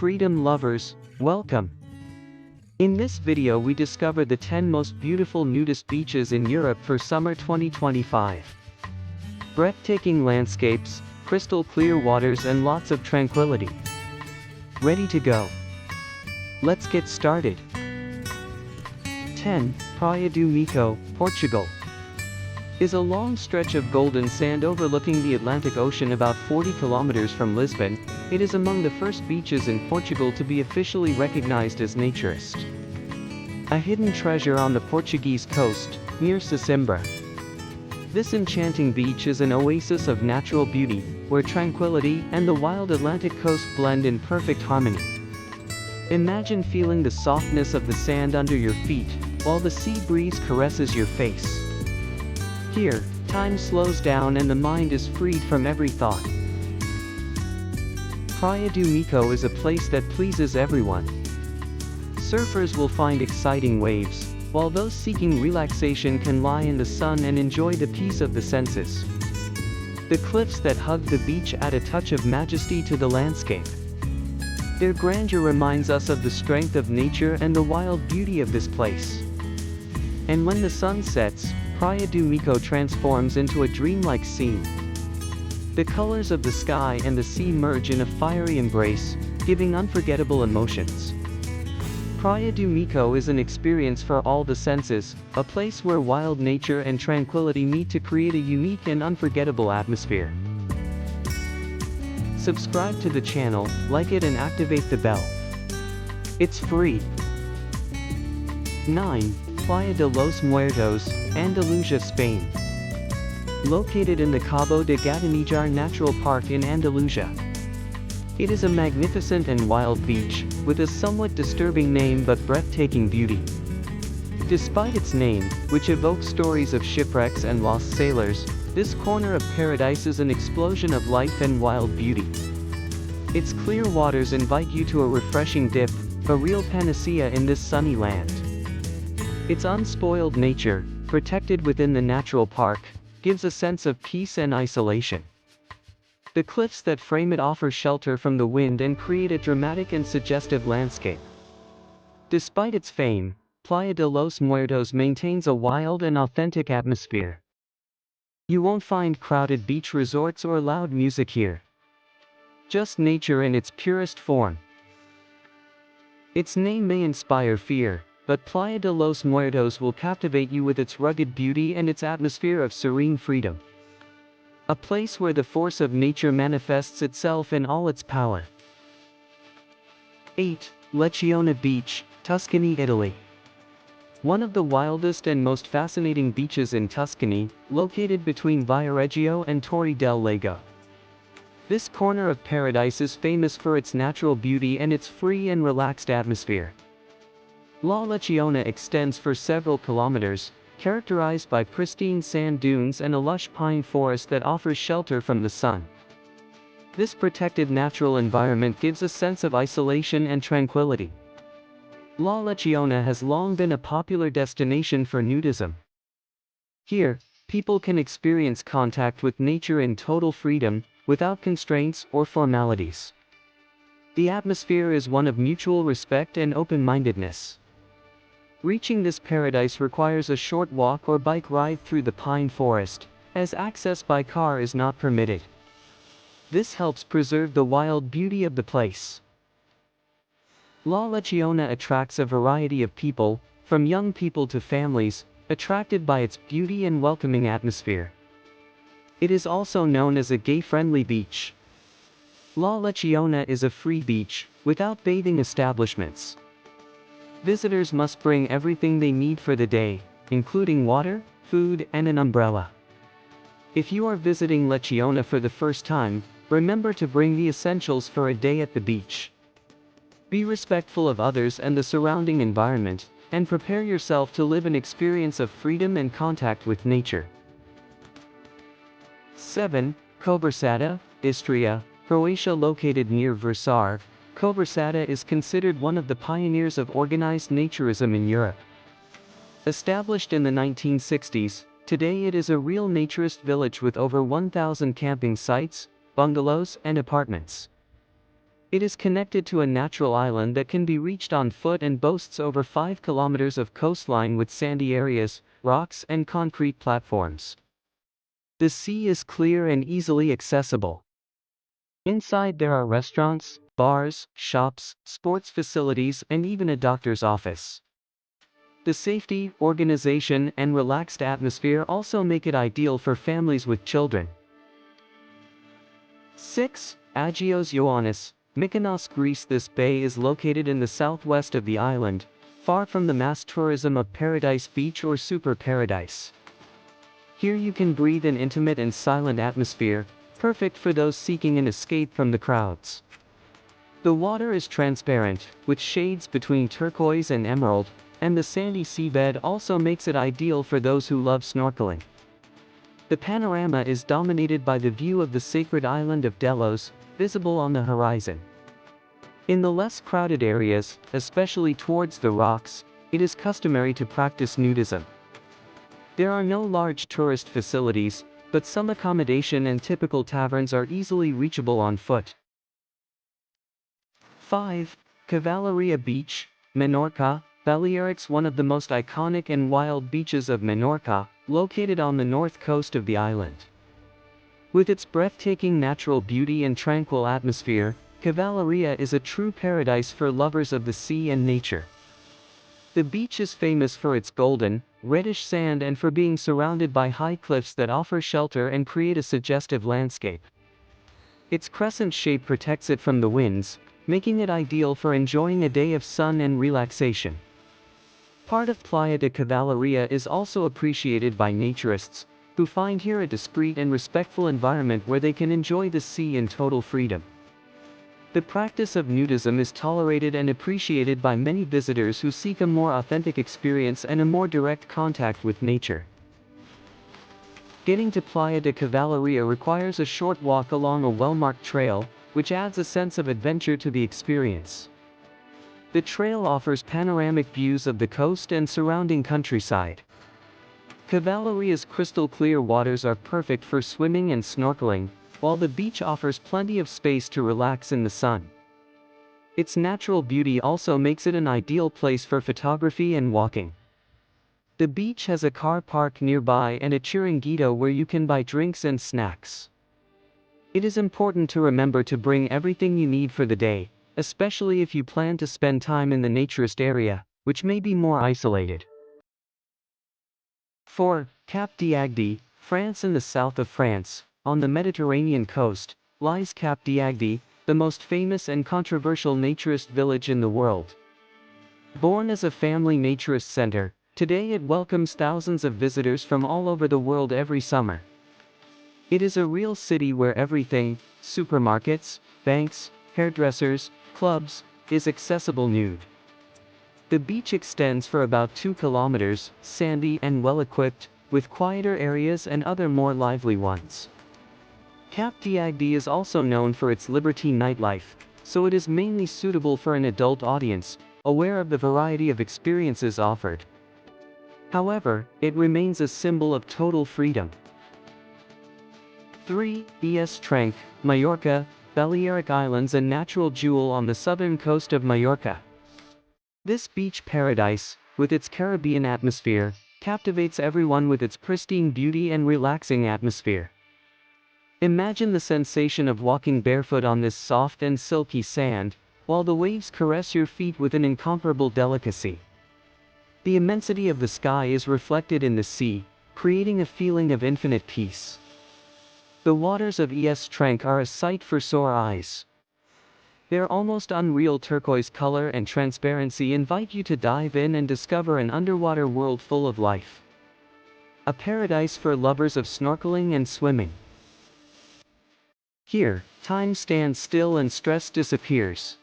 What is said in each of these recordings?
freedom lovers, welcome! In this video we discover the 10 most beautiful nudist beaches in Europe for summer 2025. Breathtaking landscapes, crystal clear waters and lots of tranquility. Ready to go? Let's get started. 10. Praia do Mico, Portugal. Is a long stretch of golden sand overlooking the Atlantic Ocean about 40 kilometers from Lisbon. It is among the first beaches in Portugal to be officially recognized as Naturist. A hidden treasure on the Portuguese coast, near Sesimbra. This enchanting beach is an oasis of natural beauty, where tranquility and the wild Atlantic coast blend in perfect harmony. Imagine feeling the softness of the sand under your feet, while the sea breeze caresses your face. Here, time slows down and the mind is freed from every thought. Praia do Mico is a place that pleases everyone. Surfers will find exciting waves, while those seeking relaxation can lie in the sun and enjoy the peace of the senses. The cliffs that hug the beach add a touch of majesty to the landscape. Their grandeur reminds us of the strength of nature and the wild beauty of this place. And when the sun sets, Praia do Mico transforms into a dreamlike scene. The colors of the sky and the sea merge in a fiery embrace, giving unforgettable emotions. Praia do Mico is an experience for all the senses, a place where wild nature and tranquility meet to create a unique and unforgettable atmosphere. Subscribe to the channel, like it and activate the bell. It's free. 9. Playa de los Muertos, Andalusia, Spain. Located in the Cabo de Gata Natural Park in Andalusia. It is a magnificent and wild beach, with a somewhat disturbing name but breathtaking beauty. Despite its name, which evokes stories of shipwrecks and lost sailors, this corner of paradise is an explosion of life and wild beauty. Its clear waters invite you to a refreshing dip, a real panacea in this sunny land. Its unspoiled nature, protected within the natural park, gives a sense of peace and isolation. The cliffs that frame it offer shelter from the wind and create a dramatic and suggestive landscape. Despite its fame, Playa de los Muertos maintains a wild and authentic atmosphere. You won't find crowded beach resorts or loud music here. Just nature in its purest form. Its name may inspire fear, but Playa de los Muertos will captivate you with its rugged beauty and its atmosphere of serene freedom. A place where the force of nature manifests itself in all its power. 8. Lecciona Beach, Tuscany, Italy. One of the wildest and most fascinating beaches in Tuscany, located between Viareggio and Torre del Lago. This corner of paradise is famous for its natural beauty and its free and relaxed atmosphere. La Lecciona extends for several kilometers, characterized by pristine sand dunes and a lush pine forest that offers shelter from the sun. This protected natural environment gives a sense of isolation and tranquility. La Lecciona has long been a popular destination for nudism. Here, people can experience contact with nature in total freedom, without constraints or formalities. The atmosphere is one of mutual respect and open-mindedness. Reaching this paradise requires a short walk or bike ride through the pine forest, as access by car is not permitted. This helps preserve the wild beauty of the place. La Lecciona attracts a variety of people, from young people to families, attracted by its beauty and welcoming atmosphere. It is also known as a gay-friendly beach. La Lecciona is a free beach, without bathing establishments. Visitors must bring everything they need for the day, including water, food, and an umbrella. If you are visiting Lecciona for the first time, remember to bring the essentials for a day at the beach. Be respectful of others and the surrounding environment, and prepare yourself to live an experience of freedom and contact with nature. 7. Coversata, Istria, Croatia. Located near Vršac, Coversata is considered one of the pioneers of organized naturism in Europe. Established in the 1960s, today it is a real naturist village with over 1,000 camping sites, bungalows, and apartments. It is connected to a natural island that can be reached on foot and boasts over 5 kilometers of coastline with sandy areas, rocks, and concrete platforms. The sea is clear and easily accessible. Inside there are restaurants, bars, shops, sports facilities, and even a doctor's office. The safety, organization, and relaxed atmosphere also make it ideal for families with children. 6. Agios Ioannis, Mykonos, Greece. This bay is located in the southwest of the island, far from the mass tourism of Paradise Beach or Super Paradise. Here you can breathe an intimate and silent atmosphere, perfect for those seeking an escape from the crowds. The water is transparent, with shades between turquoise and emerald, and the sandy seabed also makes it ideal for those who love snorkeling. The panorama is dominated by the view of the sacred island of Delos, visible on the horizon. In the less crowded areas, especially towards the rocks, it is customary to practice nudism. There are no large tourist facilities, but some accommodation and typical taverns are easily reachable on foot. 5. Cavalleria Beach, Menorca, Balearics. One of the most iconic and wild beaches of Menorca, located on the north coast of the island. With its breathtaking natural beauty and tranquil atmosphere, Cavalleria is a true paradise for lovers of the sea and nature. The beach is famous for its golden, reddish sand and for being surrounded by high cliffs that offer shelter and create a suggestive landscape. Its crescent shape protects it from the winds, making it ideal for enjoying a day of sun and relaxation. Part of Playa de Cavalleria is also appreciated by naturists, who find here a discreet and respectful environment where they can enjoy the sea in total freedom. The practice of nudism is tolerated and appreciated by many visitors who seek a more authentic experience and a more direct contact with nature. Getting to Playa de Cavalleria requires a short walk along a well-marked trail, which adds a sense of adventure to the experience. The trail offers panoramic views of the coast and surrounding countryside. Cavalleria's crystal-clear waters are perfect for swimming and snorkeling, while the beach offers plenty of space to relax in the sun. Its natural beauty also makes it an ideal place for photography and walking. The beach has a car park nearby and a chiringuito where you can buy drinks and snacks. It is important to remember to bring everything you need for the day, especially if you plan to spend time in the Naturist area, which may be more isolated. 4. Cap d'Agde, France. In the south of France, on the Mediterranean coast, lies Cap d'Agde, the most famous and controversial naturist village in the world. Born as a family naturist center, today it welcomes thousands of visitors from all over the world every summer. It is a real city where everything, supermarkets, banks, hairdressers, clubs, is accessible nude. The beach extends for about 2 kilometers, sandy and well-equipped, with quieter areas and other more lively ones. Cap d'Agde is also known for its libertine nightlife, so it is mainly suitable for an adult audience, aware of the variety of experiences offered. However, it remains a symbol of total freedom. 3. Istrian, Majorca, Balearic Islands. A natural jewel on the southern coast of Majorca. This beach paradise, with its Caribbean atmosphere, captivates everyone with its pristine beauty and relaxing atmosphere. Imagine the sensation of walking barefoot on this soft and silky sand, while the waves caress your feet with an incomparable delicacy. The immensity of the sky is reflected in the sea, creating a feeling of infinite peace. The waters of Istrian are a sight for sore eyes. Their almost unreal turquoise color and transparency invite you to dive in and discover an underwater world full of life. A paradise for lovers of snorkeling and swimming. Here, time stands still and stress disappears.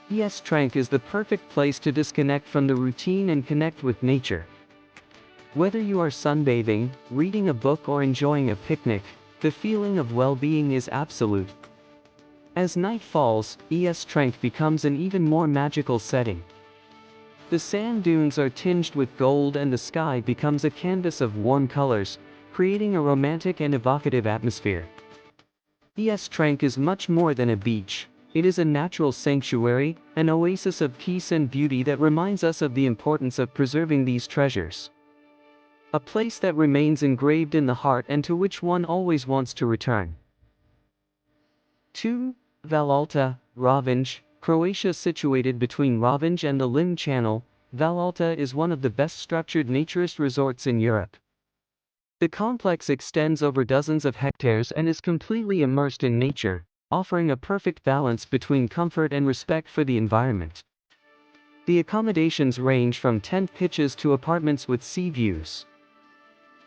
Istrian is the perfect place to disconnect from the routine and connect with nature. Whether you are sunbathing, reading a book or enjoying a picnic, the feeling of well-being is absolute. As night falls, Istrian becomes an even more magical setting. The sand dunes are tinged with gold and the sky becomes a canvas of warm colors, creating a romantic and evocative atmosphere. Istrian is much more than a beach. It is a natural sanctuary, an oasis of peace and beauty that reminds us of the importance of preserving these treasures. A place that remains engraved in the heart and to which one always wants to return. 2. Valalta, Ravinj, Croatia. Situated between Ravinj and the Lim Channel, Valalta is one of the best structured naturist resorts in Europe. The complex extends over dozens of hectares and is completely immersed in nature, offering a perfect balance between comfort and respect for the environment. The accommodations range from tent pitches to apartments with sea views.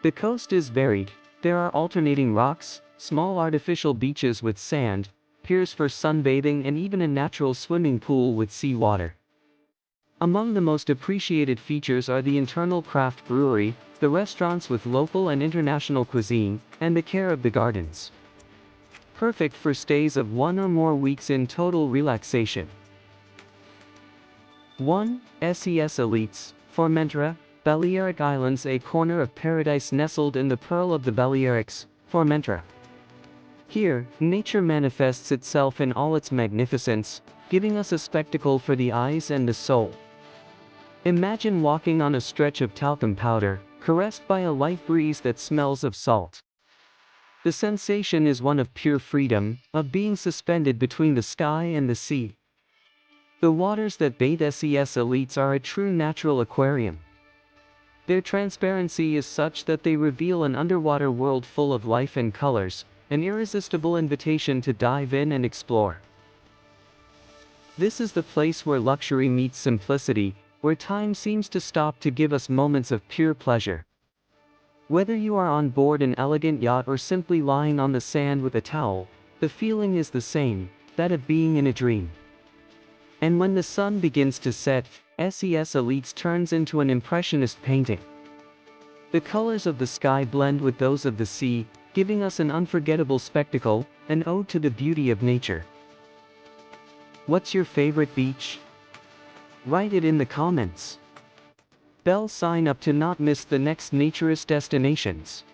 The coast is varied. There are alternating rocks, small artificial beaches with sand, piers for sunbathing, and even a natural swimming pool with seawater. Among the most appreciated features are the internal craft brewery, the restaurants with local and international cuisine, and the care of the gardens. Perfect for stays of 1 or more weeks in total relaxation. 1. SES Elites, Formentera, Balearic Islands. A corner of paradise nestled in the pearl of the Balearics, Formentera. Here, nature manifests itself in all its magnificence, giving us a spectacle for the eyes and the soul. Imagine walking on a stretch of talcum powder, caressed by a light breeze that smells of salt. The sensation is one of pure freedom, of being suspended between the sky and the sea. The waters that bathe SES Elites are a true natural aquarium. Their transparency is such that they reveal an underwater world full of life and colors, an irresistible invitation to dive in and explore. This is the place where luxury meets simplicity, where time seems to stop to give us moments of pure pleasure. Whether you are on board an elegant yacht or simply lying on the sand with a towel, the feeling is the same, that of being in a dream. And when the sun begins to set, SES Elites turns into an impressionist painting. The colors of the sky blend with those of the sea, giving us an unforgettable spectacle, an ode to the beauty of nature. What's your favorite beach? Write it in the comments. Bell sign up to not miss the next Naturist destinations.